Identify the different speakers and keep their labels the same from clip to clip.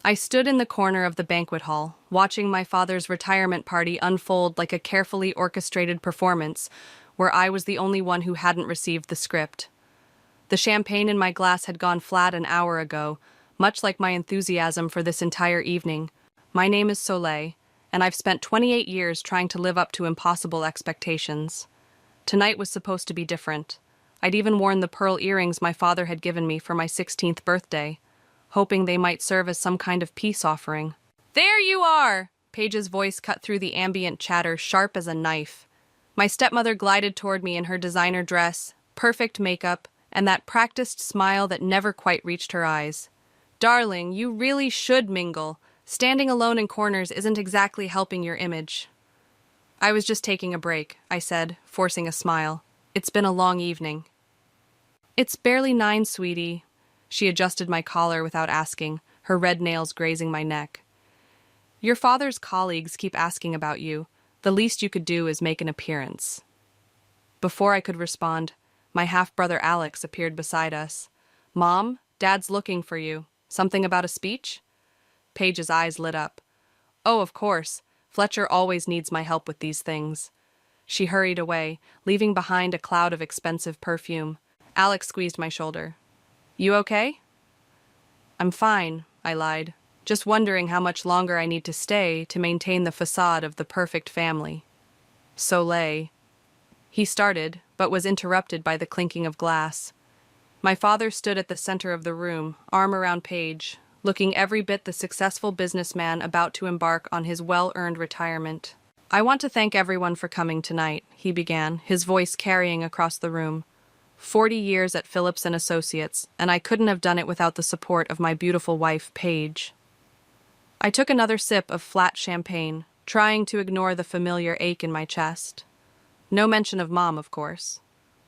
Speaker 1: I stood in the corner of the banquet hall, watching my father's retirement party unfold like a carefully orchestrated performance, where I was the only one who hadn't received the script. The champagne in my glass had gone flat an hour ago, much like my enthusiasm for this entire evening. My name is Soleil, and I've spent 28 years trying to live up to impossible expectations. Tonight was supposed to be different. I'd even worn the pearl earrings my father had given me for my 16th birthday, hoping they might serve as some kind of peace offering. "There you are!" Paige's voice cut through the ambient chatter, sharp as a knife. My stepmother glided toward me in her designer dress, perfect makeup, and that practiced smile that never quite reached her eyes. "Darling, you really should mingle. Standing alone in corners isn't exactly helping your image." "I was just taking a break," I said, forcing a smile. "It's been a long evening." "It's barely 9, sweetie." She adjusted my collar without asking, her red nails grazing my neck. "Your father's colleagues keep asking about you. The least you could do is make an appearance." Before I could respond, my half-brother Alex appeared beside us. "Mom, Dad's looking for you. Something about a speech?" Paige's eyes lit up. "Oh, of course. Fletcher always needs my help with these things." She hurried away, leaving behind a cloud of expensive perfume. Alex squeezed my shoulder. "You okay?" "I'm fine," I lied, just wondering how much longer I need to stay to maintain the facade of the perfect family. "Soleil." He started, but was interrupted by the clinking of glass. My father stood at the center of the room, arm around Paige, looking every bit the successful businessman about to embark on his well-earned retirement. "I want to thank everyone for coming tonight," he began, his voice carrying across the room. 40 years at Phillips & Associates, and I couldn't have done it without the support of my beautiful wife, Paige. I took another sip of flat champagne, trying to ignore the familiar ache in my chest. No mention of Mom, of course.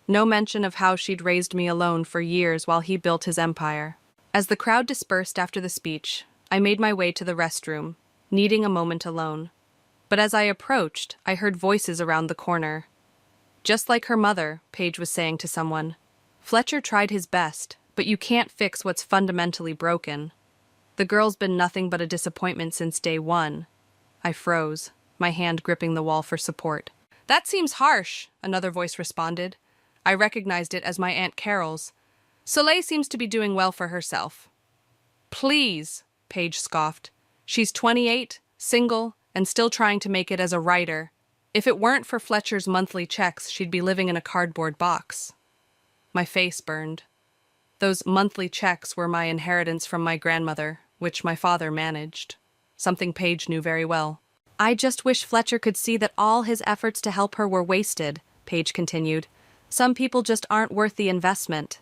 Speaker 1: No mention of how she'd raised me alone for years while he built his empire. As the crowd dispersed after the speech, I made my way to the restroom, needing a moment alone. But as I approached, I heard voices around the corner. "Just like her mother," Paige was saying to someone. "Fletcher tried his best, but you can't fix what's fundamentally broken." The girl's been nothing but a disappointment since day one. I froze, my hand gripping the wall for support. "That seems harsh," another voice responded. I recognized it as my Aunt Carol's. "Soleil seems to be doing well for herself." "Please," Paige scoffed. "She's 28, single, and still trying to make it as a writer. If it weren't for Fletcher's monthly checks, she'd be living in a cardboard box." My face burned. Those monthly checks were my inheritance from my grandmother, which my father managed. Something Paige knew very well. "I just wish Fletcher could see that all his efforts to help her were wasted," Paige continued. "Some people just aren't worth the investment."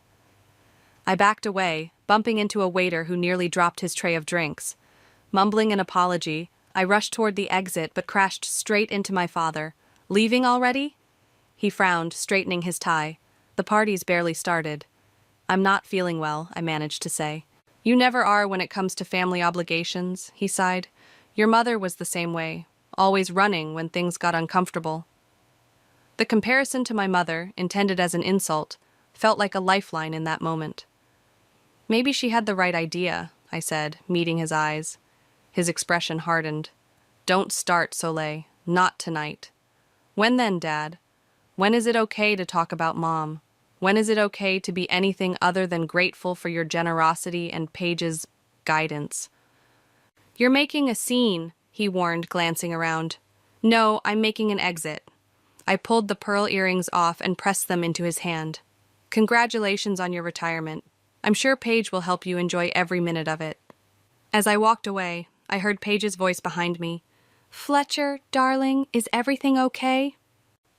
Speaker 1: I backed away, bumping into a waiter who nearly dropped his tray of drinks. Mumbling an apology, I rushed toward the exit but crashed straight into my father. "Leaving already?" He frowned, straightening his tie. "The party's barely started." "I'm not feeling well," I managed to say. "You never are when it comes to family obligations," he sighed. "Your mother was the same way, always running when things got uncomfortable." The comparison to my mother, intended as an insult, felt like a lifeline in that moment. "Maybe she had the right idea," I said, meeting his eyes. His expression hardened. "Don't start, Soleil. Not tonight." "When then, Dad? When is it okay to talk about Mom? When is it okay to be anything other than grateful for your generosity and Paige's guidance?" "You're making a scene," he warned, glancing around. "No, I'm making an exit." I pulled the pearl earrings off and pressed them into his hand. "Congratulations on your retirement. I'm sure Paige will help you enjoy every minute of it." As I walked away, I heard Paige's voice behind me. "Fletcher, darling, is everything okay?"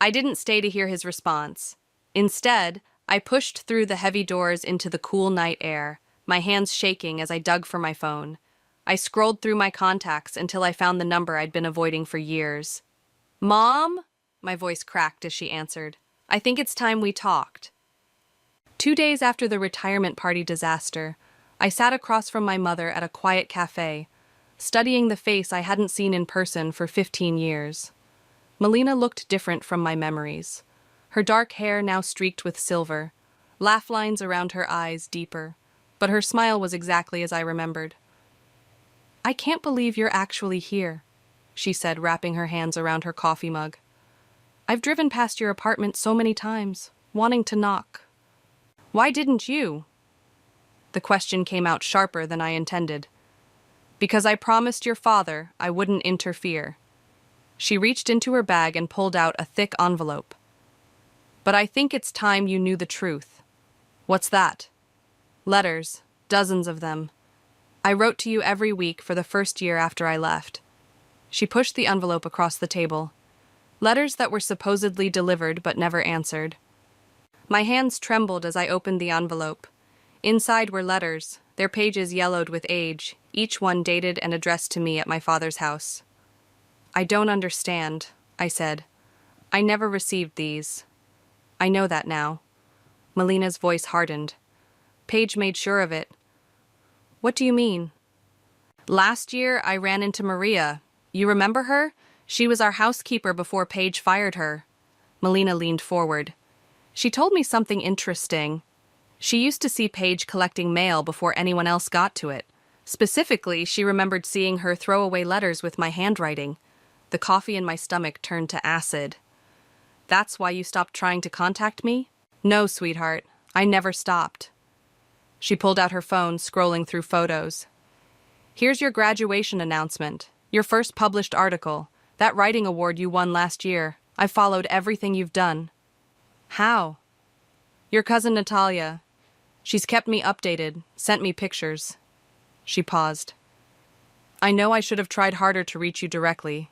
Speaker 1: I didn't stay to hear his response. Instead, I pushed through the heavy doors into the cool night air, my hands shaking as I dug for my phone. I scrolled through my contacts until I found the number I'd been avoiding for years. "Mom?" My voice cracked as she answered. "I think it's time we talked." 2 days after the retirement party disaster, I sat across from my mother at a quiet cafe, studying the face I hadn't seen in person for 15 years. Melina looked different from my memories. Her dark hair now streaked with silver, laugh lines around her eyes deeper, but her smile was exactly as I remembered. I can't believe you're actually here, she said, wrapping her hands around her coffee mug. I've driven past your apartment so many times, wanting to knock. Why didn't you? The question came out sharper than I intended. Because I promised your father I wouldn't interfere. She reached into her bag and pulled out a thick envelope. But I think it's time you knew the truth. What's that? Letters, dozens of them. I wrote to you every week for the first year after I left. She pushed the envelope across the table. Letters that were supposedly delivered but never answered. My hands trembled as I opened the envelope. Inside were letters, their pages yellowed with age, each one dated and addressed to me at my father's house. I don't understand, I said. I never received these. I know that now. Melina's voice hardened. Paige made sure of it. What do you mean? Last year, I ran into Maria. You remember her? She was our housekeeper before Paige fired her. Melina leaned forward. She told me something interesting. She used to see Paige collecting mail before anyone else got to it. Specifically, she remembered seeing her throw away letters with my handwriting. The coffee in my stomach turned to acid. That's why you stopped trying to contact me? No, sweetheart. I never stopped. She pulled out her phone, scrolling through photos. Here's your graduation announcement. Your first published article. That writing award you won last year. I followed everything you've done. How? Your cousin Natalia. She's kept me updated, sent me pictures. She paused. I know I should have tried harder to reach you directly,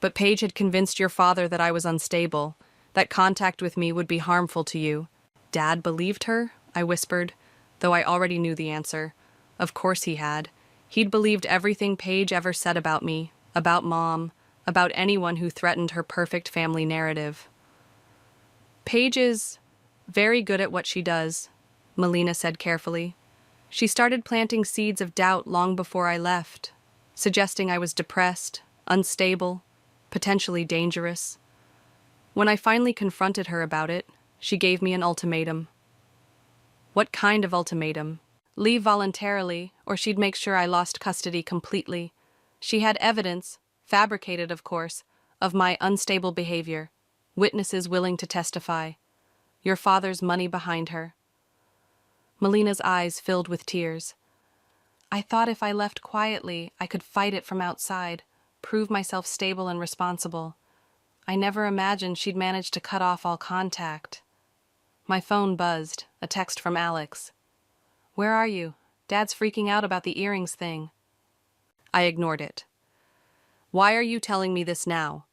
Speaker 1: but Paige had convinced your father that I was unstable, that contact with me would be harmful to you. Dad believed her? I whispered, though I already knew the answer. Of course he had. He'd believed everything Paige ever said about me, about Mom, about anyone who threatened her perfect family narrative. Paige is very good at what she does, Melina said carefully. She started planting seeds of doubt long before I left, suggesting I was depressed, unstable, potentially dangerous. When I finally confronted her about it, she gave me an ultimatum. What kind of ultimatum? Leave voluntarily, or she'd make sure I lost custody completely. She had evidence, fabricated of course, of my unstable behavior, witnesses willing to testify. Your father's money behind her. Melina's eyes filled with tears. I thought if I left quietly, I could fight it from outside, prove myself stable and responsible. I never imagined she'd manage to cut off all contact. My phone buzzed, a text from Alex. Where are you? Dad's freaking out about the earrings thing. I ignored it. Why are you telling me this now?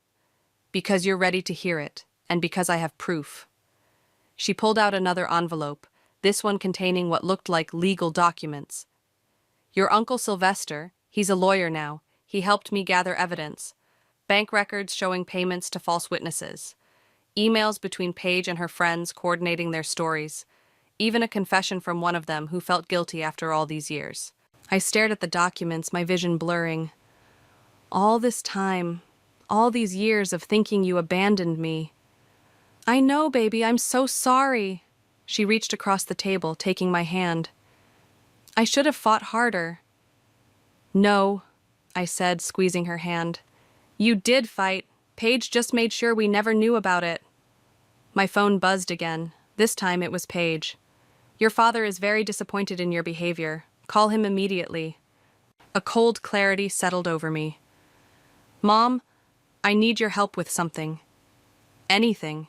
Speaker 1: Because you're ready to hear it, and because I have proof. She pulled out another envelope, this one containing what looked like legal documents. Your Uncle Sylvester, he's a lawyer now, he helped me gather evidence. Bank records showing payments to false witnesses. Emails between Paige and her friends coordinating their stories. Even a confession from one of them who felt guilty after all these years. I stared at the documents, my vision blurring. All this time, all these years of thinking you abandoned me. I know, baby, I'm so sorry. She reached across the table, taking my hand. I should have fought harder. No, I said, squeezing her hand. You did fight. Paige just made sure we never knew about it. My phone buzzed again. This time it was Paige. Your father is very disappointed in your behavior. Call him immediately. A cold clarity settled over me. Mom, I need your help with something. Anything.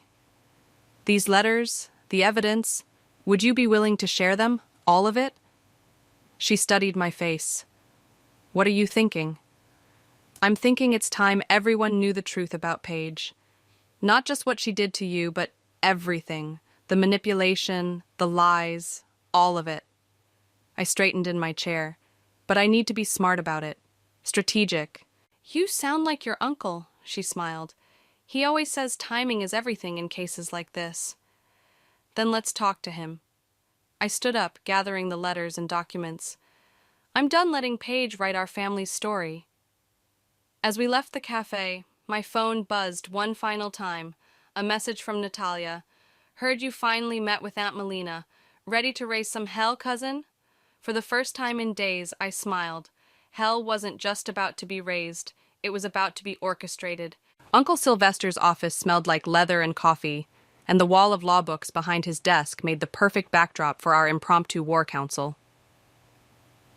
Speaker 1: These letters, the evidence, would you be willing to share them? All of it? She studied my face. What are you thinking? I'm thinking it's time everyone knew the truth about Paige. Not just what she did to you, but everything. The manipulation, the lies, all of it. I straightened in my chair. But I need to be smart about it. Strategic. You sound like your uncle, she smiled. He always says timing is everything in cases like this. Then let's talk to him. I stood up, gathering the letters and documents. I'm done letting Paige write our family's story. As we left the cafe, my phone buzzed one final time. A message from Natalia. Heard you finally met with Aunt Melina. Ready to raise some hell, cousin? For the first time in days, I smiled. Hell wasn't just about to be raised, it was about to be orchestrated. Uncle Sylvester's office smelled like leather and coffee, and the wall of law books behind his desk made the perfect backdrop for our impromptu war council.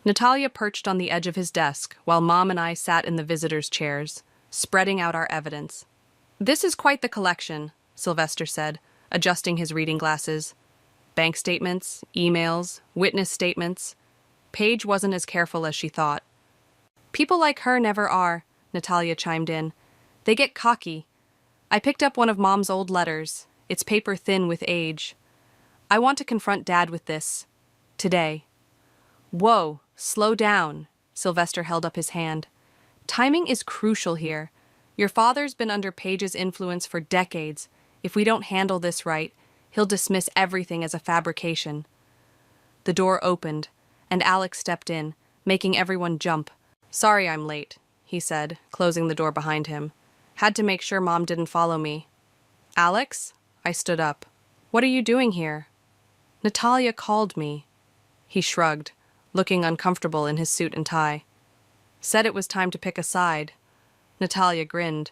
Speaker 1: Natalia perched on the edge of his desk, while Mom and I sat in the visitors' chairs, spreading out our evidence. "This is quite the collection," Sylvester said, adjusting his reading glasses. Bank statements, emails, witness statements. Paige wasn't as careful as she thought. "People like her never are," Natalia chimed in. "They get cocky. I picked up one of Mom's old letters. It's paper thin with age. I want to confront Dad with this. Today." "Whoa, slow down," Sylvester held up his hand. "Timing is crucial here. Your father's been under Paige's influence for decades. If we don't handle this right, he'll dismiss everything as a fabrication." The door opened, and Alex stepped in, making everyone jump. "Sorry I'm late," he said, closing the door behind him. "Had to make sure Mom didn't follow me." "Alex?" I stood up. "What are you doing here?" "Natalia called me." He shrugged, looking uncomfortable in his suit and tie. "Said it was time to pick a side." Natalia grinned.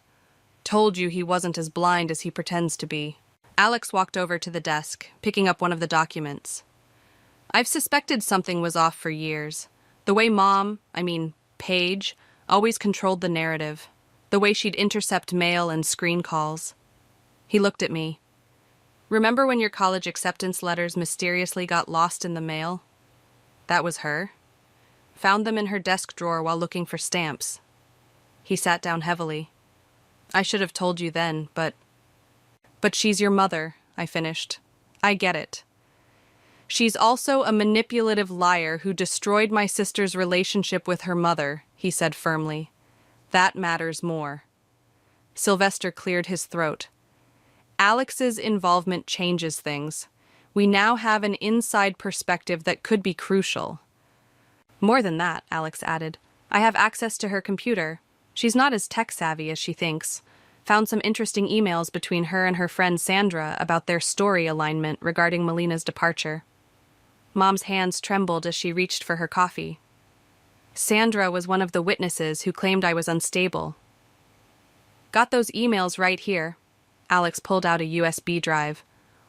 Speaker 1: "Told you he wasn't as blind as he pretends to be." Alex walked over to the desk, picking up one of the documents. "I've suspected something was off for years. The way Paige, always controlled the narrative. The way she'd intercept mail and screen calls." He looked at me. "Remember when your college acceptance letters mysteriously got lost in the mail? That was her. Found them in her desk drawer while looking for stamps." He sat down heavily. "I should have told you then, but she's your mother," I finished. "I get it. She's also a manipulative liar who destroyed my sister's relationship with her mother," he said firmly. "That matters more." Sylvester cleared his throat. "Alex's involvement changes things. We now have an inside perspective that could be crucial." "More than that," Alex added. "I have access to her computer. She's not as tech-savvy as she thinks. Found some interesting emails between her and her friend Sandra about their story alignment regarding Melina's departure." Mom's hands trembled as she reached for her coffee. "Sandra was one of the witnesses who claimed I was unstable." "Got those emails right here." Alex pulled out a USB drive,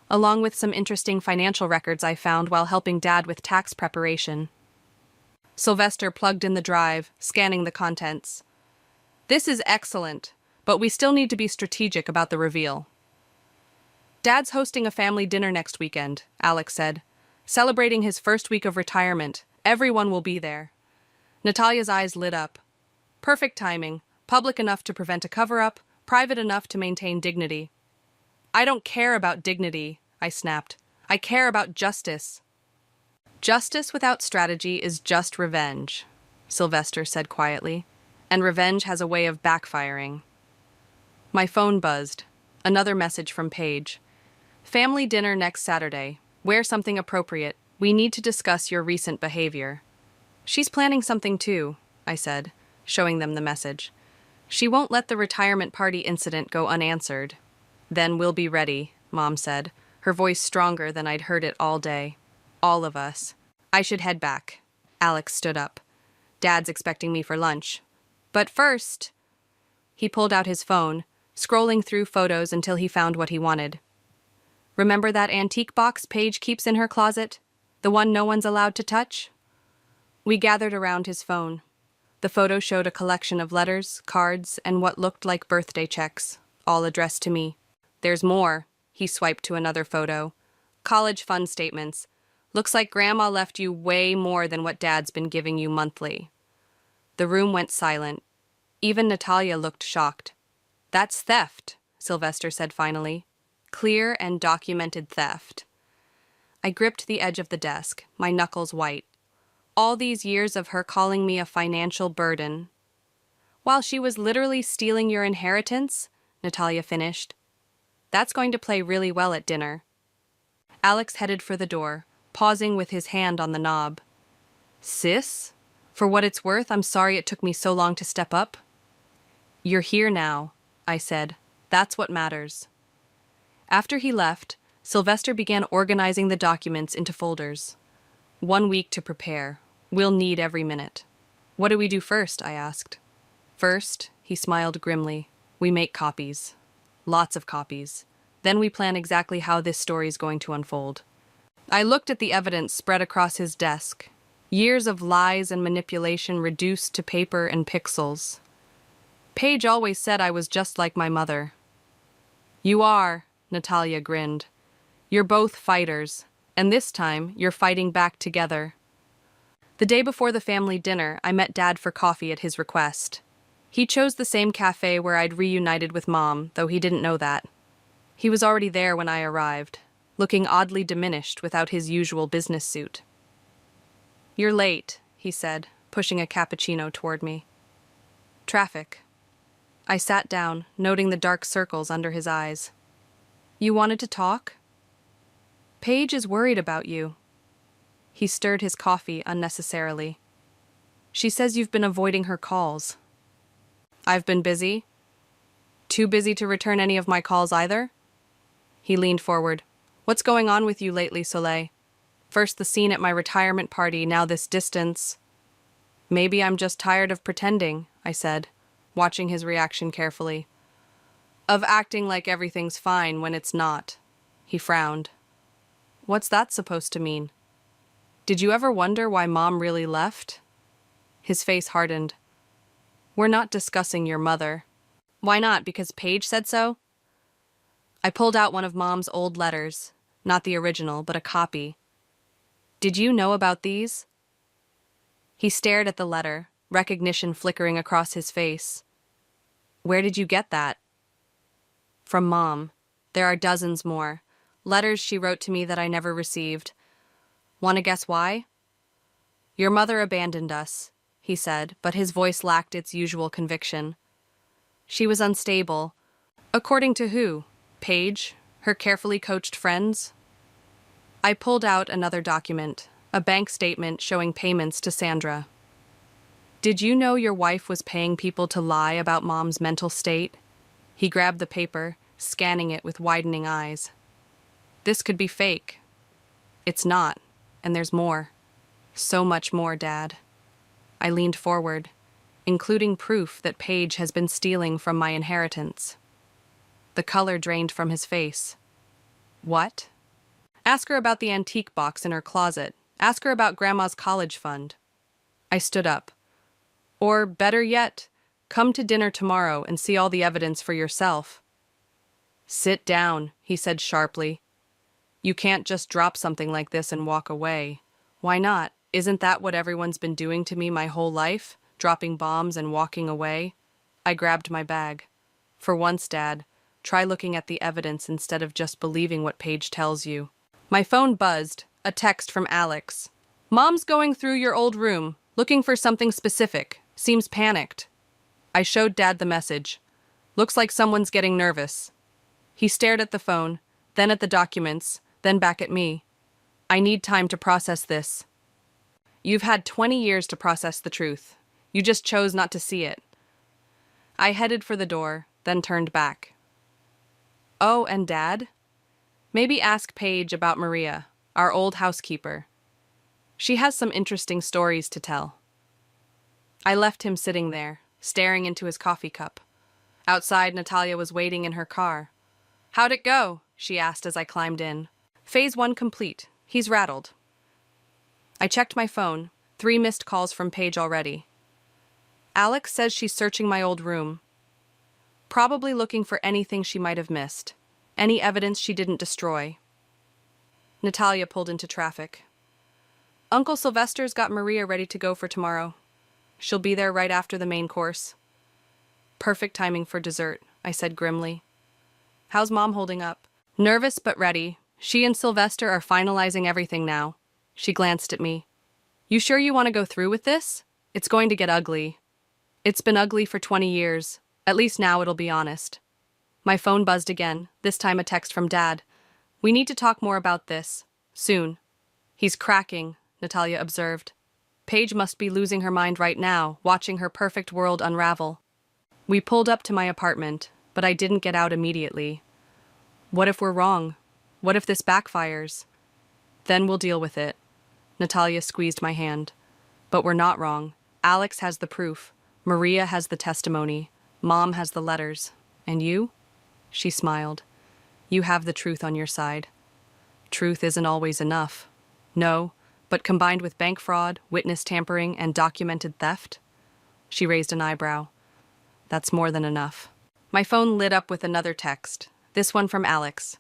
Speaker 1: along with some interesting financial records I found while helping Dad with tax preparation. Sylvester plugged in the drive, scanning the contents. "This is excellent, but we still need to be strategic about the reveal." "Dad's hosting a family dinner next weekend," Alex said. "Celebrating his first week of retirement. Everyone will be there." Natalia's eyes lit up. "Perfect timing. Public enough to prevent a cover-up, private enough to maintain dignity." "I don't care about dignity," I snapped. "I care about justice." "Justice without strategy is just revenge," Sylvester said quietly, "and revenge has a way of backfiring." My phone buzzed. Another message from Paige. "Family dinner next Saturday. Wear something appropriate. We need to discuss your recent behavior." "She's planning something too," I said, showing them the message. "She won't let the retirement party incident go unanswered." "Then we'll be ready," Mom said, her voice stronger than I'd heard it all day. "All of us." "I should head back." Alex stood up. "Dad's expecting me for lunch. But first—" He pulled out his phone, scrolling through photos until he found what he wanted. "Remember that antique box Paige keeps in her closet? The one no one's allowed to touch?" We gathered around his phone. The photo showed a collection of letters, cards, and what looked like birthday checks, all addressed to me. "There's more." He swiped to another photo. "College fund statements. Looks like Grandma left you way more than what Dad's been giving you monthly." The room went silent. Even Natalia looked shocked. "That's theft," Sylvester said finally. "Clear and documented theft." I gripped the edge of the desk, my knuckles white. All these years of her calling me a financial burden. "While she was literally stealing your inheritance," Natalia finished. "That's going to play really well at dinner." Alex headed for the door, pausing with his hand on the knob. "Sis? For what it's worth, I'm sorry it took me so long to step up." "You're here now," I said. "That's what matters." After he left, Sylvester began organizing the documents into folders. 1 week to prepare. We'll need every minute. What do we do first? I asked. First, he smiled grimly, we make copies. Lots of copies. Then we plan exactly how this story is going to unfold. I looked at the evidence spread across his desk. Years of lies and manipulation reduced to paper and pixels. Paige always said I was just like my mother. You are, Natalia grinned. You're both fighters, and this time you're fighting back together. The day before the family dinner, I met Dad for coffee at his request. He chose the same cafe where I'd reunited with Mom, though he didn't know that. He was already there when I arrived, looking oddly diminished without his usual business suit. You're late, he said, pushing a cappuccino toward me. Traffic. I sat down, noting the dark circles under his eyes. You wanted to talk? Paige is worried about you. He stirred his coffee unnecessarily. She says you've been avoiding her calls. I've been busy. Too busy to return any of my calls either? He leaned forward. What's going on with you lately, Soleil? First the scene at my retirement party, now this distance. Maybe I'm just tired of pretending, I said, watching his reaction carefully. Of acting like everything's fine when it's not. He frowned. What's that supposed to mean? Did you ever wonder why Mom really left? His face hardened. We're not discussing your mother. Why not? Because Paige said so? I pulled out one of Mom's old letters, not the original, but a copy. Did you know about these? He stared at the letter, recognition flickering across his face. Where did you get that? From Mom. There are dozens more. Letters she wrote to me that I never received. Want to guess why? Your mother abandoned us, he said, but his voice lacked its usual conviction. She was unstable. According to who? Paige? Her carefully coached friends? I pulled out another document, a bank statement showing payments to Sandra. Did you know your wife was paying people to lie about Mom's mental state? He grabbed the paper, scanning it with widening eyes. This could be fake. It's not, and there's more. So much more, Dad. I leaned forward, including proof that Paige has been stealing from my inheritance. The color drained from his face. What? Ask her about the antique box in her closet. Ask her about Grandma's college fund. I stood up. Or, better yet, come to dinner tomorrow and see all the evidence for yourself. Sit down, he said sharply. You can't just drop something like this and walk away. Why not? Isn't that what everyone's been doing to me my whole life? Dropping bombs and walking away? I grabbed my bag. For once, Dad, try looking at the evidence instead of just believing what Paige tells you. My phone buzzed, a text from Alex. Mom's going through your old room, looking for something specific. Seems panicked. I showed Dad the message. Looks like someone's getting nervous. He stared at the phone, then at the documents, then back at me. I need time to process this. You've had 20 years to process the truth. You just chose not to see it. I headed for the door, then turned back. Oh, and Dad? Maybe ask Paige about Maria, our old housekeeper. She has some interesting stories to tell. I left him sitting there, staring into his coffee cup. Outside, Natalia was waiting in her car. How'd it go? She asked as I climbed in. Phase 1 complete. He's rattled. I checked my phone. 3 missed calls from Paige already. Alex says she's searching my old room. Probably looking for anything she might have missed. Any evidence she didn't destroy. Natalia pulled into traffic. Uncle Sylvester's got Maria ready to go for tomorrow. She'll be there right after the main course. Perfect timing for dessert, I said grimly. How's Mom holding up? Nervous but ready. She and Sylvester are finalizing everything now. She glanced at me. You sure you want to go through with this? It's going to get ugly. It's been ugly for 20 years. At least now it'll be honest. My phone buzzed again, this time a text from Dad. We need to talk more about this. Soon. He's cracking, Natalia observed. Paige must be losing her mind right now, watching her perfect world unravel. We pulled up to my apartment, but I didn't get out immediately. What if we're wrong? What if this backfires? Then we'll deal with it. Natalia squeezed my hand. But we're not wrong. Alex has the proof. Maria has the testimony. Mom has the letters. And you? She smiled. You have the truth on your side. Truth isn't always enough. No, but combined with bank fraud, witness tampering, and documented theft? She raised an eyebrow. That's more than enough. My phone lit up with another text, this one from Alex.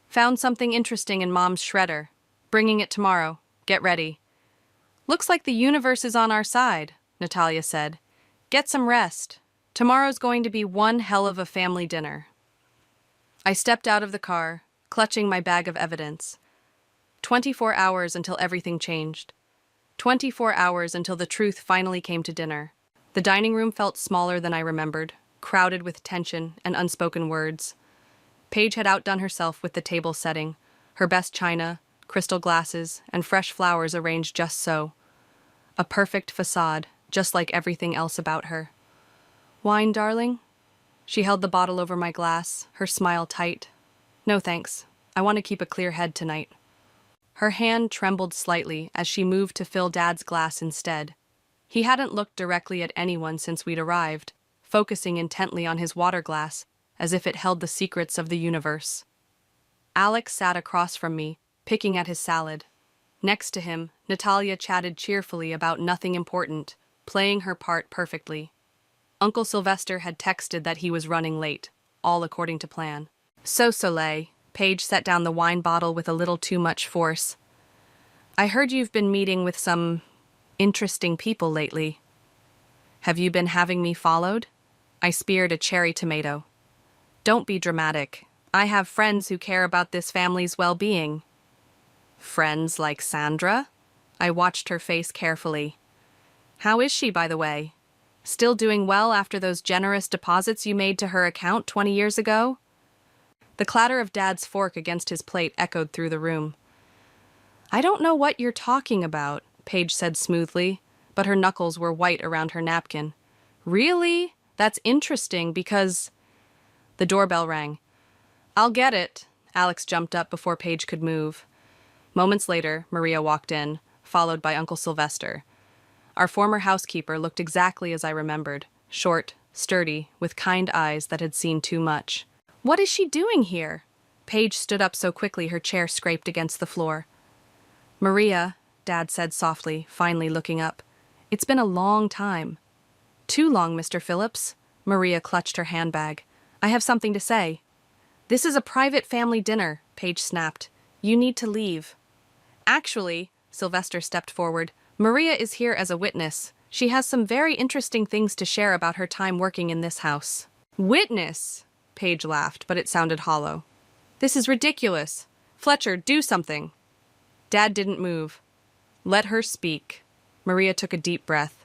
Speaker 1: Found something interesting in Mom's shredder. Bringing it tomorrow. Get ready. Looks like the universe is on our side, Natalia said. Get some rest. Tomorrow's going to be one hell of a family dinner. I stepped out of the car, clutching my bag of evidence. 24 hours until everything changed. 24 hours until the truth finally came to dinner. The dining room felt smaller than I remembered, crowded with tension and unspoken words. Paige had outdone herself with the table setting, her best china, crystal glasses, and fresh flowers arranged just so. A perfect facade, just like everything else about her. Wine, darling? She held the bottle over my glass, her smile tight. No thanks. I want to keep a clear head tonight. Her hand trembled slightly as she moved to fill Dad's glass instead. He hadn't looked directly at anyone since we'd arrived, focusing intently on his water glass, as if it held the secrets of the universe. Alex sat across from me, picking at his salad. Next to him, Natalia chatted cheerfully about nothing important, playing her part perfectly. Uncle Sylvester had texted that he was running late, all according to plan. So, Soleil, Paige set down the wine bottle with a little too much force. I heard you've been meeting with some interesting people lately. Have you been having me followed? I speared a cherry tomato. Don't be dramatic. I have friends who care about this family's well-being. Friends like Sandra? I watched her face carefully. How is she, by the way? Still doing well after those generous deposits you made to her account 20 years ago? The clatter of Dad's fork against his plate echoed through the room. I don't know what you're talking about, Paige said smoothly, but her knuckles were white around her napkin. Really? That's interesting because... The doorbell rang. I'll get it. Alex jumped up before Paige could move. Moments later, Maria walked in, followed by Uncle Sylvester. Our former housekeeper looked exactly as I remembered, short, sturdy, with kind eyes that had seen too much. What is she doing here? Paige stood up so quickly her chair scraped against the floor. Maria, Dad said softly, finally looking up. It's been a long time. Too long, Mr. Phillips. Maria clutched her handbag. I have something to say. This is a private family dinner, Paige snapped. You need to leave. Actually, Sylvester stepped forward, Maria is here as a witness. She has some very interesting things to share about her time working in this house. Witness? Paige laughed, but it sounded hollow. This is ridiculous. Fletcher, do something. Dad didn't move. Let her speak. Maria took a deep breath.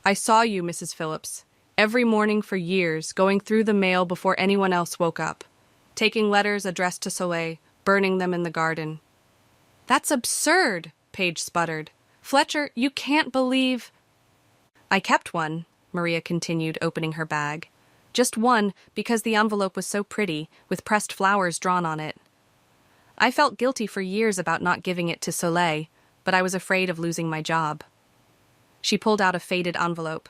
Speaker 1: I saw you, Mrs. Phillips, every morning for years, going through the mail before anyone else woke up, taking letters addressed to Soleil, burning them in the garden. That's absurd, Paige sputtered. Fletcher, you can't believe... I kept one, Maria continued, opening her bag. Just one, because the envelope was so pretty, with pressed flowers drawn on it. I felt guilty for years about not giving it to Soleil, but I was afraid of losing my job. She pulled out a faded envelope.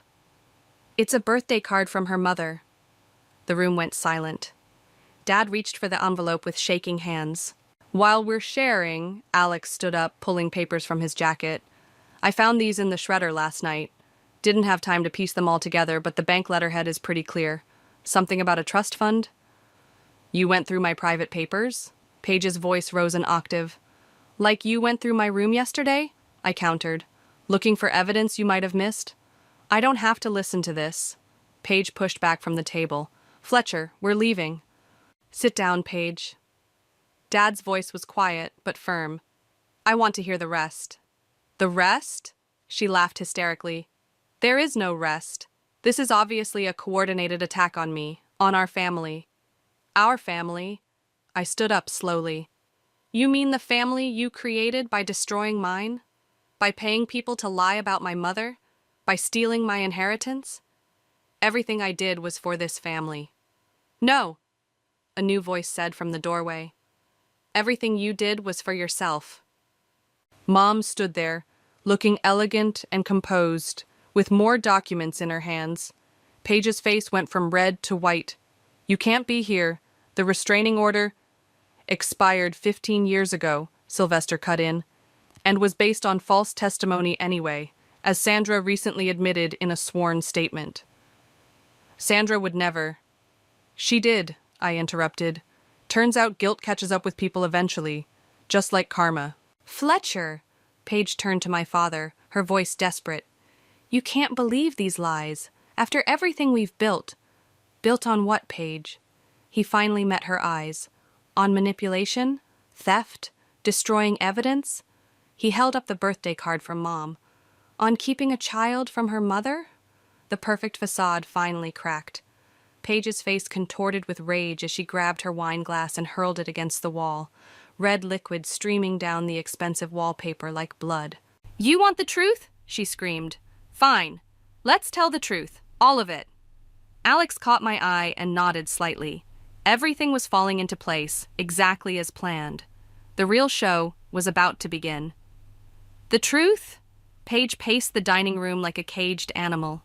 Speaker 1: It's a birthday card from her mother. The room went silent. Dad reached for the envelope with shaking hands. While we're sharing, Alex stood up, pulling papers from his jacket. I found these in the shredder last night. Didn't have time to piece them all together, but the bank letterhead is pretty clear. Something about a trust fund? You went through my private papers? Paige's voice rose an octave. Like you went through my room yesterday? I countered. Looking for evidence you might have missed? I don't have to listen to this. Paige pushed back from the table. Fletcher, we're leaving. Sit down, Paige. Dad's voice was quiet, but firm. I want to hear the rest. The rest? She laughed hysterically. There is no rest. This is obviously a coordinated attack on me, on our family. Our family? I stood up slowly. You mean the family you created by destroying mine? By paying people to lie about my mother? By stealing my inheritance? Everything I did was for this family. No, a new voice said from the doorway. Everything you did was for yourself. Mom stood there, looking elegant and composed, with more documents in her hands. Paige's face went from red to white. "You can't be here. The restraining order expired 15 years ago," Sylvester cut in, "and was based on false testimony anyway, as Sandra recently admitted in a sworn statement." Sandra would never. "She did," I interrupted. "Turns out guilt catches up with people eventually, just like karma." "Fletcher!" Paige turned to my father, her voice desperate. "You can't believe these lies. After everything we've built." "Built on what, Paige?" He finally met her eyes. "On manipulation? Theft? Destroying evidence?" He held up the birthday card from Mom. "On keeping a child from her mother?" The perfect facade finally cracked. Paige's face contorted with rage as she grabbed her wine glass and hurled it against the wall, red liquid streaming down the expensive wallpaper like blood. "You want the truth?" she screamed. "Fine. Let's tell the truth. All of it." Alex caught my eye and nodded slightly. Everything was falling into place, exactly as planned. The real show was about to begin. "The truth?" Paige paced the dining room like a caged animal.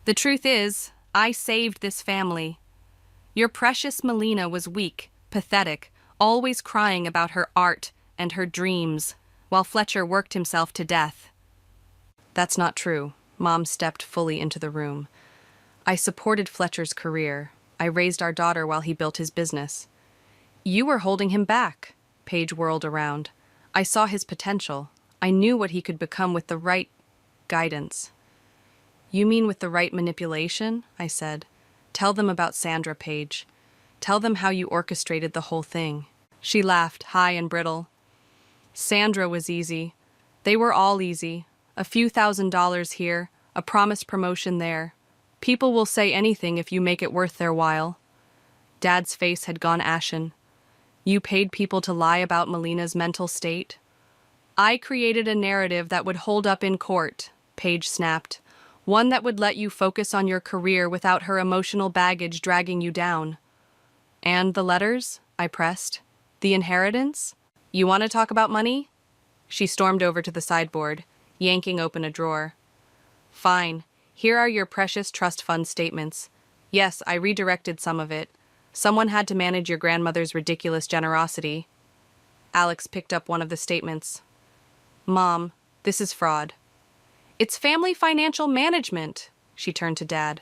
Speaker 1: "The truth is, I saved this family. Your precious Melina was weak, pathetic, always crying about her art and her dreams, while Fletcher worked himself to death." "That's not true." Mom stepped fully into the room. "I supported Fletcher's career. I raised our daughter while he built his business." "You were holding him back." Paige whirled around. "I saw his potential. I knew what he could become with the right guidance." "You mean with the right manipulation?" I said. "Tell them about Sandra, Paige. Tell them how you orchestrated the whole thing." She laughed, high and brittle. "Sandra was easy. They were all easy. A few $1,000s here, a promised promotion there. People will say anything if you make it worth their while." Dad's face had gone ashen. "You paid people to lie about Melina's mental state?" "I created a narrative that would hold up in court," Paige snapped. "One that would let you focus on your career without her emotional baggage dragging you down." "And the letters?" I pressed. "The inheritance? You want to talk about money?" She stormed over to the sideboard, yanking open a drawer. "Fine. Here are your precious trust fund statements. Yes, I redirected some of it. Someone had to manage your grandmother's ridiculous generosity." Alex picked up one of the statements. "Mom, this is fraud." "It's family financial management." She turned to Dad.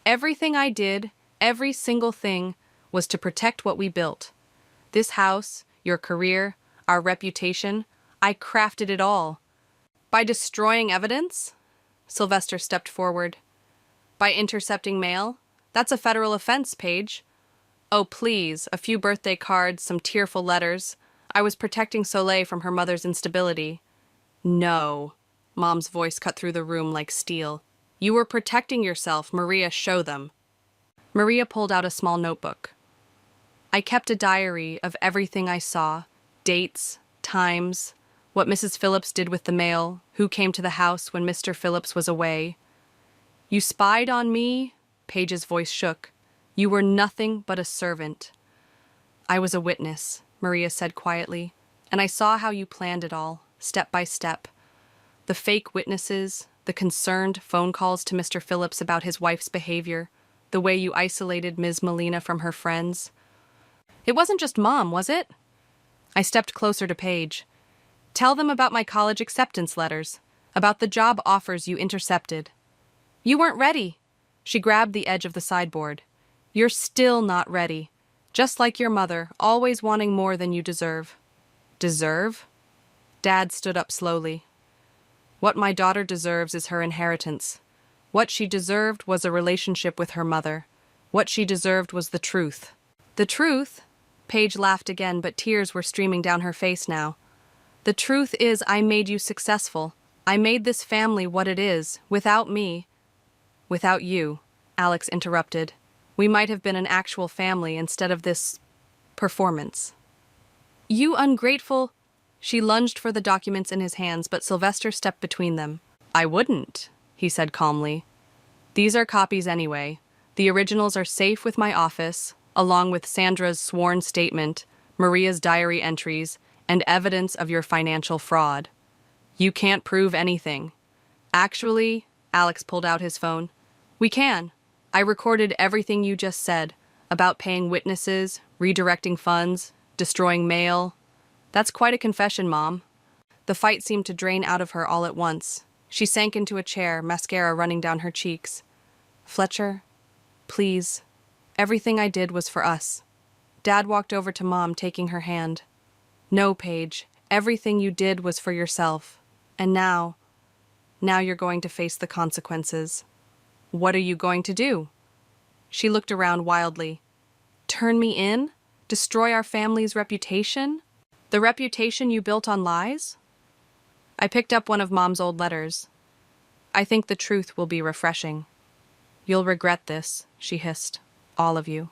Speaker 1: "Everything I did, every single thing, was to protect what we built. This house, your career, our reputation, I crafted it all." "By destroying evidence?" Sylvester stepped forward. "By intercepting mail? That's a federal offense, Paige." "Oh, please, a few birthday cards, some tearful letters. I was protecting Soleil from her mother's instability." "No." Mom's voice cut through the room like steel. "You were protecting yourself. Maria, show them." Maria pulled out a small notebook. "I kept a diary of everything I saw, dates, times, what Mrs. Phillips did with the mail, who came to the house when Mr. Phillips was away." "You spied on me?" Paige's voice shook. "You were nothing but a servant." "I was a witness," Maria said quietly, "and I saw how you planned it all, step by step. The fake witnesses, the concerned phone calls to Mr. Phillips about his wife's behavior, the way you isolated Ms. Melina from her friends. It wasn't just Mom, was it?" I stepped closer to Paige. "Tell them about my college acceptance letters, about the job offers you intercepted." "You weren't ready." She grabbed the edge of the sideboard. "You're still not ready. Just like your mother, always wanting more than you deserve." "Deserve?" Dad stood up slowly. "What my daughter deserves is her inheritance. What she deserved was a relationship with her mother. What she deserved was the truth." "The truth?" Paige laughed again, but tears were streaming down her face now. "The truth is I made you successful. I made this family what it is, without me." "Without you," Alex interrupted. "We might have been an actual family instead of this performance." "You ungrateful—" She lunged for the documents in his hands, but Sylvester stepped between them. "I wouldn't," he said calmly. "These are copies anyway. The originals are safe with my office, along with Sandra's sworn statement, Maria's diary entries, and evidence of your financial fraud. You can't prove anything. Actually, Alex pulled out his phone. We can. I recorded everything you just said about paying witnesses, redirecting funds, destroying mail. That's quite a confession, Mom. The fight seemed to drain out of her all at once. She sank into a chair, mascara running down her cheeks. Fletcher, please. Everything I did was for us. Dad walked over to Mom, taking her hand. No, Paige. Everything you did was for yourself. And now you're going to face the consequences. What are you going to do? She looked around wildly. Turn me in? Destroy our family's reputation? The reputation you built on lies? I picked up one of Mom's old letters. I think the truth will be refreshing. You'll regret this, she hissed. All of you.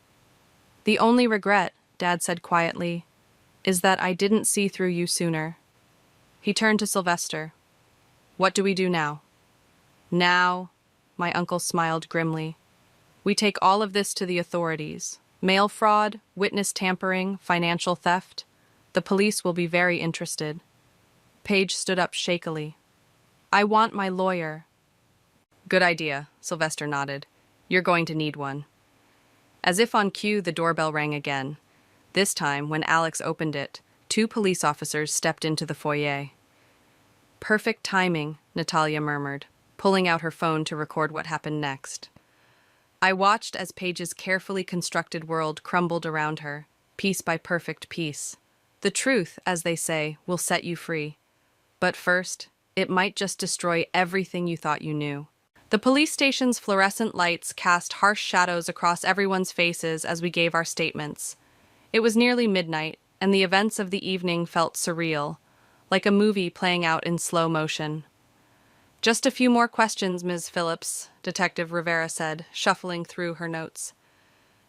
Speaker 1: The only regret, Dad said quietly, is that I didn't see through you sooner. He turned to Sylvester. What do we do now? Now, my uncle smiled grimly. We take all of this to the authorities. Mail fraud, witness tampering, financial theft. The police will be very interested. Paige stood up shakily. I want my lawyer. Good idea, Sylvester nodded. You're going to need one. As if on cue, the doorbell rang again. This time, when Alex opened it, 2 police officers stepped into the foyer. Perfect timing, Natalia murmured, pulling out her phone to record what happened next. I watched as Paige's carefully constructed world crumbled around her, piece by perfect piece. The truth, as they say, will set you free. But first, it might just destroy everything you thought you knew. The police station's fluorescent lights cast harsh shadows across everyone's faces as we gave our statements. It was nearly midnight, and the events of the evening felt surreal, like a movie playing out in slow motion. Just a few more questions, Ms. Phillips, Detective Rivera said, shuffling through her notes.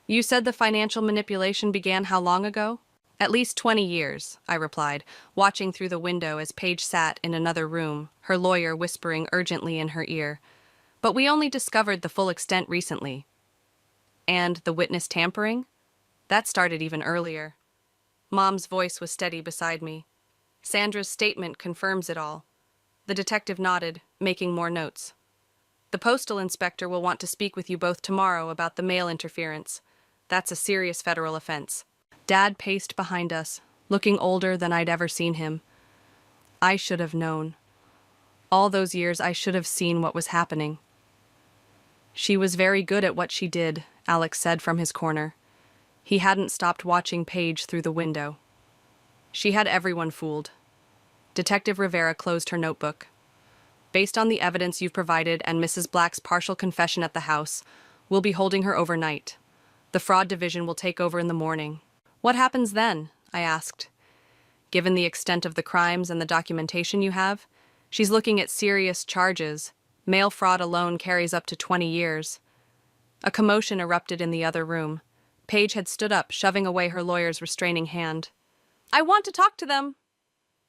Speaker 1: You said the financial manipulation began how long ago? At least 20 years, I replied, watching through the window as Paige sat in another room, her lawyer whispering urgently in her ear. But we only discovered the full extent recently. And the witness tampering? That started even earlier. Mom's voice was steady beside me. Sandra's statement confirms it all. The detective nodded, making more notes. The postal inspector will want to speak with you both tomorrow about the mail interference. That's a serious federal offense. Dad paced behind us, looking older than I'd ever seen him. I should have known. All those years I should have seen what was happening. She was very good at what she did, Alex said from his corner. He hadn't stopped watching Paige through the window. She had everyone fooled. Detective Rivera closed her notebook. Based on the evidence you've provided and Mrs. Black's partial confession at the house, we'll be holding her overnight. The fraud division will take over in the morning. What happens then? I asked. Given the extent of the crimes and the documentation you have, she's looking at serious charges. Mail fraud alone carries up to 20 years. A commotion erupted in the other room. Paige had stood up, shoving away her lawyer's restraining hand. I want to talk to them.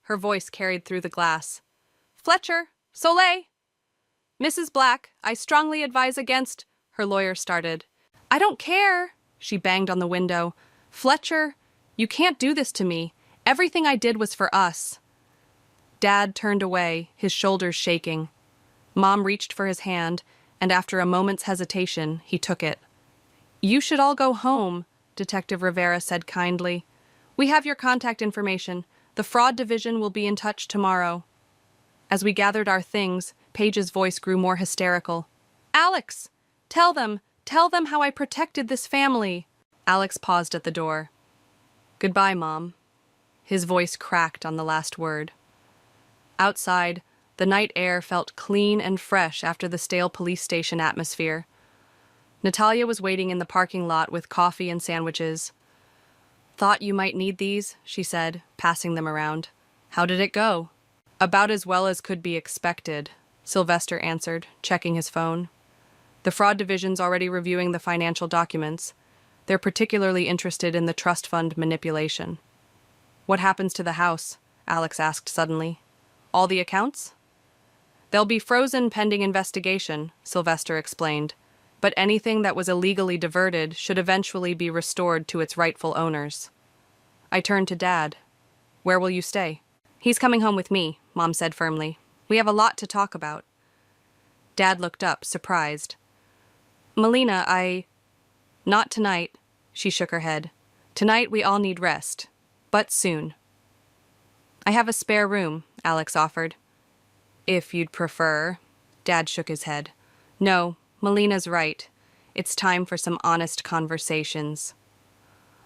Speaker 1: Her voice carried through the glass. Fletcher, Soleil. Mrs. Black, I strongly advise against, her lawyer started. I don't care, she banged on the window. Fletcher, you can't do this to me. Everything I did was for us. Dad turned away, his shoulders shaking. Mom reached for his hand, and after a moment's hesitation, he took it. You should all go home, Detective Rivera said kindly. We have your contact information. The fraud division will be in touch tomorrow. As we gathered our things, Paige's voice grew more hysterical. Alex, tell them how I protected this family. Alex paused at the door. Goodbye, Mom. His voice cracked on the last word. Outside, the night air felt clean and fresh after the stale police station atmosphere. Natalia was waiting in the parking lot with coffee and sandwiches. Thought you might need these, she said, passing them around. How did it go? About as well as could be expected, Sylvester answered, checking his phone. The fraud division's already reviewing the financial documents. They're particularly interested in the trust fund manipulation. What happens to the house? Alex asked suddenly. All the accounts? They'll be frozen pending investigation, Sylvester explained, but anything that was illegally diverted should eventually be restored to its rightful owners. I turned to Dad. Where will you stay? He's coming home with me, Mom said firmly. We have a lot to talk about. Dad looked up, surprised. Melina, Not tonight, she shook her head. Tonight we all need rest. But soon. I have a spare room, Alex offered. If you'd prefer. Dad shook his head. No, Melina's right. It's time for some honest conversations.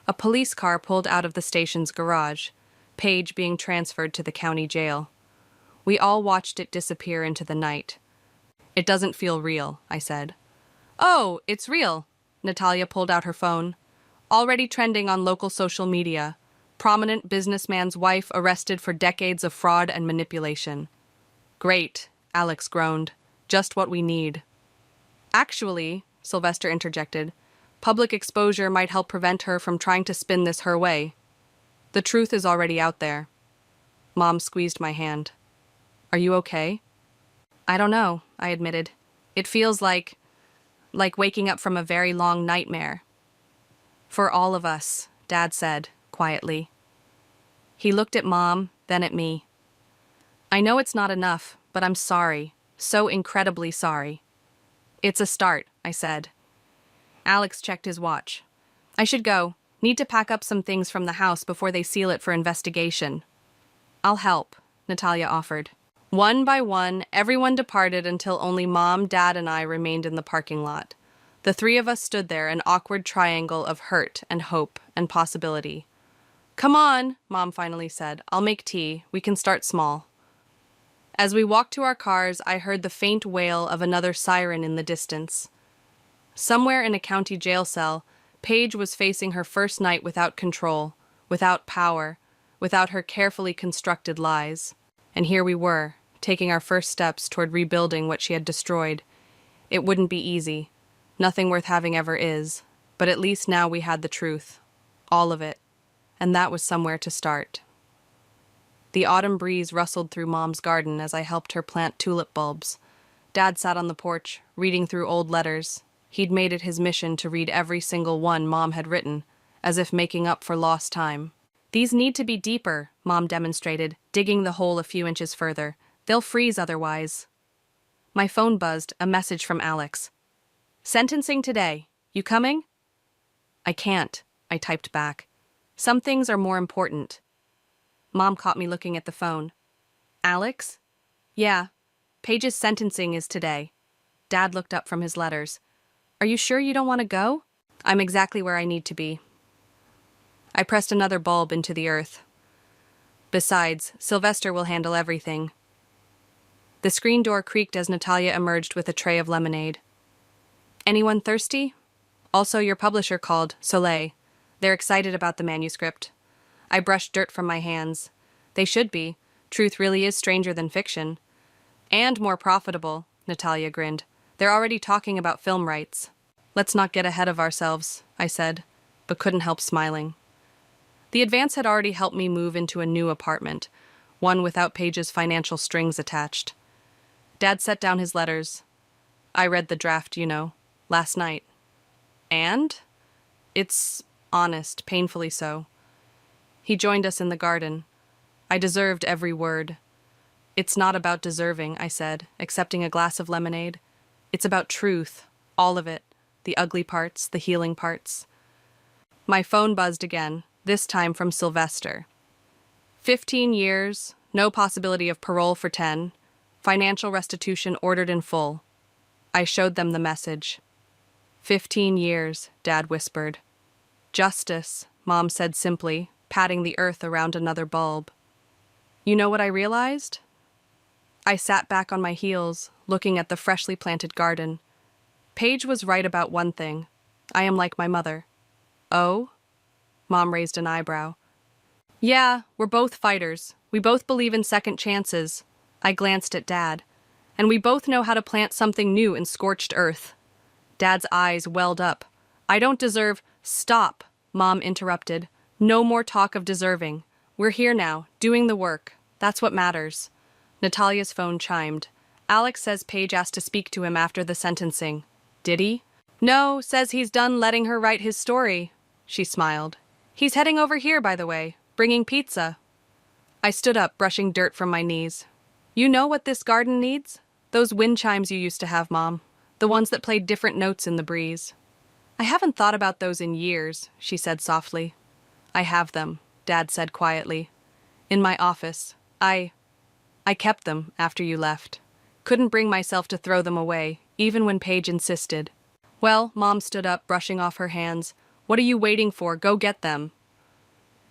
Speaker 1: A police car pulled out of the station's garage, Paige being transferred to the county jail. We all watched it disappear into the night. It doesn't feel real, I said. Oh, it's real. Natalia pulled out her phone. Already trending on local social media. Prominent businessman's wife arrested for decades of fraud and manipulation. Great, Alex groaned. Just what we need. Actually, Sylvester interjected, public exposure might help prevent her from trying to spin this her way. The truth is already out there. Mom squeezed my hand. Are you okay? I don't know, I admitted. It feels like waking up from a very long nightmare. For all of us, Dad said, quietly. He looked at Mom, then at me. I know it's not enough, but I'm sorry. So incredibly sorry. It's a start, I said. Alex checked his watch. I should go. Need to pack up some things from the house before they seal it for investigation. I'll help, Natalia offered. One by one, everyone departed until only Mom, Dad, and I remained in the parking lot. The three of us stood there, an awkward triangle of hurt and hope and possibility. Come on, Mom finally said. I'll make tea. We can start small. As we walked to our cars, I heard the faint wail of another siren in the distance. Somewhere in a county jail cell, Paige was facing her first night without control, without power, without her carefully constructed lies. And here we were, taking our first steps toward rebuilding what she had destroyed. It wouldn't be easy. Nothing worth having ever is. But at least now we had the truth. All of it. And that was somewhere to start. The autumn breeze rustled through Mom's garden as I helped her plant tulip bulbs. Dad sat on the porch, reading through old letters. He'd made it his mission to read every single one Mom had written, as if making up for lost time. These need to be deeper, Mom demonstrated, digging the hole a few inches further. They'll freeze otherwise. My phone buzzed, a message from Alex. Sentencing today. You coming? I can't, I typed back. Some things are more important. Mom caught me looking at the phone. Alex? Yeah. Paige's sentencing is today. Dad looked up from his letters. Are you sure you don't want to go? I'm exactly where I need to be. I pressed another bulb into the earth. Besides, Sylvester will handle everything. The screen door creaked as Natalia emerged with a tray of lemonade. Anyone thirsty? Also, your publisher called, Soleil. They're excited about the manuscript. I brushed dirt from my hands. They should be. Truth really is stranger than fiction. And more profitable, Natalia grinned. They're already talking about film rights. Let's not get ahead of ourselves, I said, but couldn't help smiling. The advance had already helped me move into a new apartment, one without Paige's financial strings attached. Dad set down his letters. I read the draft, last night. And? It's honest, painfully so. He joined us in the garden. I deserved every word. It's not about deserving, I said, accepting a glass of lemonade. It's about truth, all of it, the ugly parts, the healing parts. My phone buzzed again, this time from Sylvester. 15 years, no possibility of parole for 10, financial restitution ordered in full. I showed them the message. 15 years, Dad whispered. Justice, Mom said simply, patting the earth around another bulb. You know what I realized? I sat back on my heels, looking at the freshly planted garden. Paige was right about one thing. I am like my mother. Oh? Mom raised an eyebrow. Yeah, we're both fighters. We both believe in second chances. I glanced at Dad. And we both know how to plant something new in scorched earth. Dad's eyes welled up. I don't deserve— Stop, Mom interrupted. No more talk of deserving. We're here now, doing the work. That's what matters. Natalia's phone chimed. Alex says Paige asked to speak to him after the sentencing. Did he? No, says he's done letting her write his story. She smiled. He's heading over here, by the way, bringing pizza. I stood up, brushing dirt from my knees. You know what this garden needs? Those wind chimes you used to have, Mom. The ones that played different notes in the breeze. I haven't thought about those in years, she said softly. I have them, Dad said quietly. In my office. I kept them after you left. Couldn't bring myself to throw them away, even when Paige insisted. Well, Mom stood up, brushing off her hands. What are you waiting for? Go get them.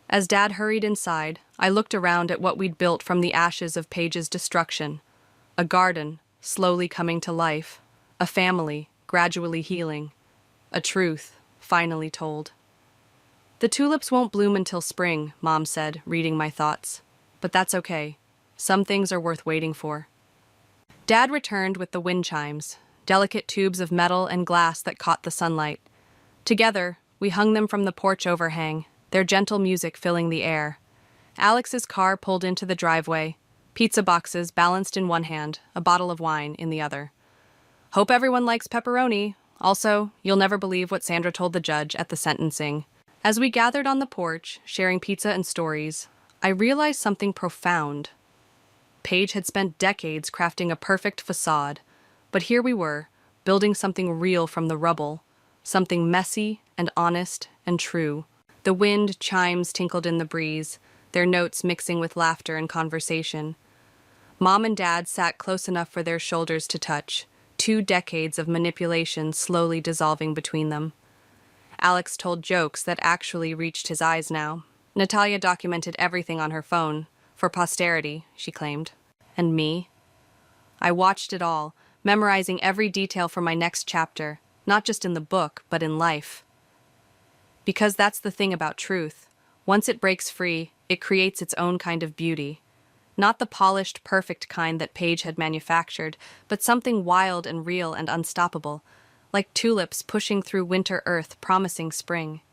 Speaker 1: As Dad hurried inside, I looked around at what we'd built from the ashes of Paige's destruction. A garden, slowly coming to life. A family, gradually healing. A truth, finally told. The tulips won't bloom until spring, Mom said, reading my thoughts. But that's okay. Some things are worth waiting for. Dad returned with the wind chimes, delicate tubes of metal and glass that caught the sunlight. Together, we hung them from the porch overhang, their gentle music filling the air. Alex's car pulled into the driveway, pizza boxes balanced in one hand, a bottle of wine in the other. Hope everyone likes pepperoni. Also, you'll never believe what Sandra told the judge at the sentencing. As we gathered on the porch, sharing pizza and stories, I realized something profound. Paige had spent decades crafting a perfect facade, but here we were, building something real from the rubble, something messy and honest and true. The wind chimes tinkled in the breeze, their notes mixing with laughter and conversation. Mom and Dad sat close enough for their shoulders to touch, 2 decades of manipulation slowly dissolving between them. Alex told jokes that actually reached his eyes now. Natalia documented everything on her phone, for posterity, she claimed. And me? I watched it all, memorizing every detail for my next chapter, not just in the book, but in life. Because that's the thing about truth. Once it breaks free, it creates its own kind of beauty. Not the polished, perfect kind that Paige had manufactured, but something wild and real and unstoppable, like tulips pushing through winter earth promising spring.